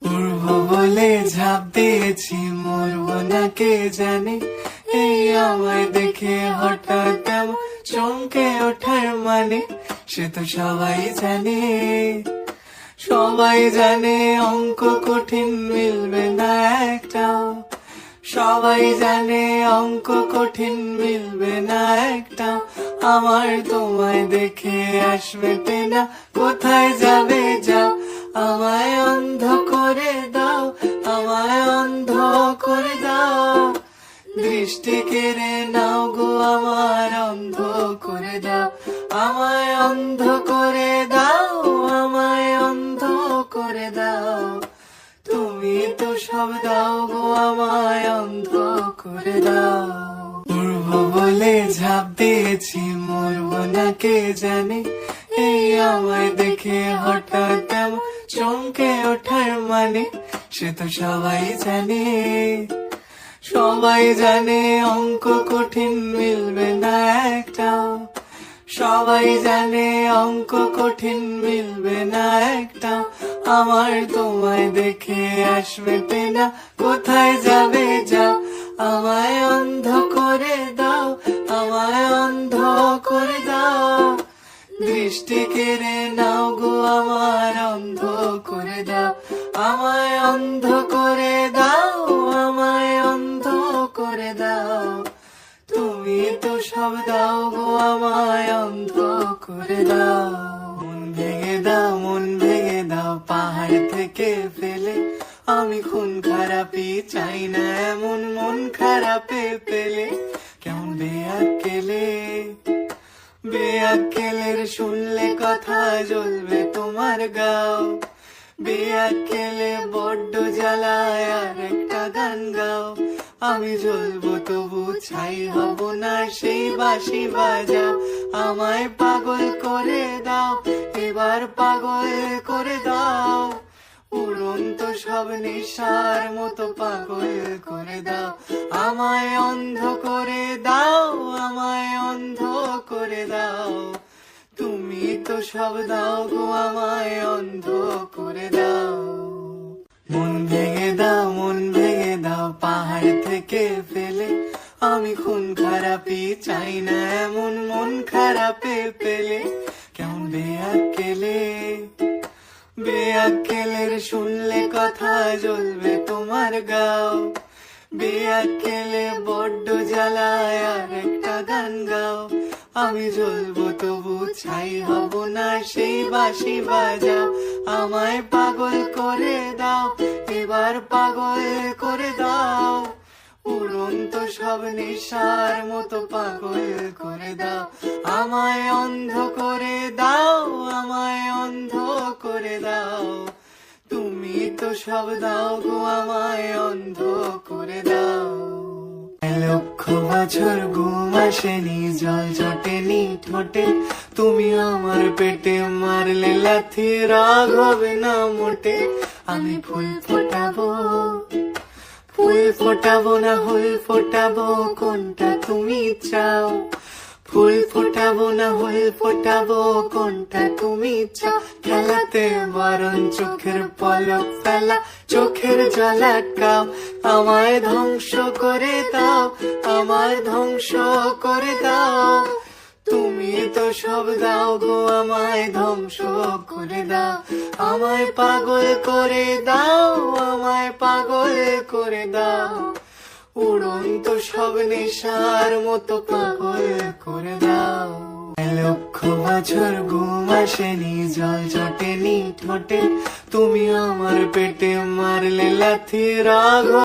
উড়বো বলে ঝাঁপ দিয়েছি, মরবো না কে জানে। এই আমায় দেখে হঠাৎ এমন চমকে ওঠার মানে, সে তো সবাই জানে। সবাই জানে অঙ্ক কঠিন, মিলবে না একটাও। সবাই জানে অঙ্ক কঠিন, মিলবে না একটাও। আমার তোমায় দেখে আসবে না, কোথায় যাবে যাও। আমায় অন্ধ করে দাও, আমায় অন্ধ করে দাও। দৃষ্টি কেড়ে নাও গো, আমার অন্ধ করে দাও। আমায় অন্ধ করে দাও, আমায় অন্ধ করে দাও। তুমি তো সব দাও গো, আমায় অন্ধ করে দাও। উড়বো বলে ঝাঁপ দিয়েছি, মরবো না কে জানে। এই আমায় দেখে হঠাৎ এমন চমকে ওঠার মানে, সে তো সবাই জানে। সবাই জানে অঙ্ক কঠিন, মিলবে না একটাও। সবাই জানে অঙ্ক কঠিন, মিলবে না একটাও। আমার তোমায় দেখে আসবে না, কোথায় যাবে যাও। আমায় অন্ধ করে দাও, আমায় অন্ধ করে দাও। দৃষ্টি কেড়ে নাও গো, আমার অন্ধ করে দাও। আমায় অন্ধ করে দাও, আমায় অন্ধ করে দাও। তুমি তো সব দাও গো, আমায় অন্ধ করে দাও। মন ভেঙে দাও, মন ভেঙে দাও, পাহাড় থেকে ফেলে। আমি খুন খারাপি চাই না, এমন মন খারাপে পেলে কেমন বেয়াক্কেলে। বেয়াক্কেলের শুনলে কথা জ্বলবে তোমার গাও। বেয়াক্কেলে বড্ড জ্বালায়, আর একটা গান গাও। আমি জ্বলবো তবু ছাই হব না, সেই বাঁশি বাজাও। আমায় পাগল করে দাও, এবার পাগল করে দাও। উড়ন্ত সব নেশার মতো পাগল করে দাও। আমায় অন্ধ করে দাও, আমায় অন্ধ করে দাও। তুমি তো সব দাও গো, আমায় অন্ধ করে দাও। মন ভেঙে দাও, মন ভেঙে দাও, পাহাড় থেকে ফেলে। আমি খুন খারাপি চাই না, এমন মন খারাপে পেলে কেমন বেয়াক্কেলে। বেয়াক্কেলের শুনলে কথা জ্বলবে তোমার গাও। বেয়াক্কেলে বড্ড জ্বালায়, আর একটা গান গাও। আমি জ্বলবো তবু ছাই হব না, সেই বাঁশি বাজাও। আমায় পাগল করে দাও, এবার পাগল করে দাও। উড়ন্ত সব নেশার মতো পাগল করে দাও। আমায় অন্ধ করে দাও, আমায় অন্ধ করে দাও। তুমি তো সব দাও গো, আমায় অন্ধ করে দাও। লক্ষ বছর ঘুম আসেনি, জল জটেনি ঠোঁটে। তুমি আমার পেটে মারলে লাথি, রাগ হবে না মোটে। আমি ফুল ফোটাবো, ফুল ফোটাবো না হুল ফোটাবো, কোনটা তুমি চাও। ফুল ফোটাবো না হুল ফোটাবো, কোনটা তুমি চাও। খেলাতে বারণ, চোখের পলক ফেলা, চোখের জল আটকাও। আমায় ধ্বংস করে দাও, আমায় ধ্বংস করে দাও। তুমি তো সব দাও গো, আমায় ধ্বংস করে দাও। আমায় পাগল করে দাও, আমায় পাগল করে দাও। উড়ন্ত সব নেশার মতো পাগল করে দাও। লক্ষ বছর ঘুম আসেনি, জল জটেনি ঠোঁটে। তুমি আমার পেটে মারলে লাথি, রাগ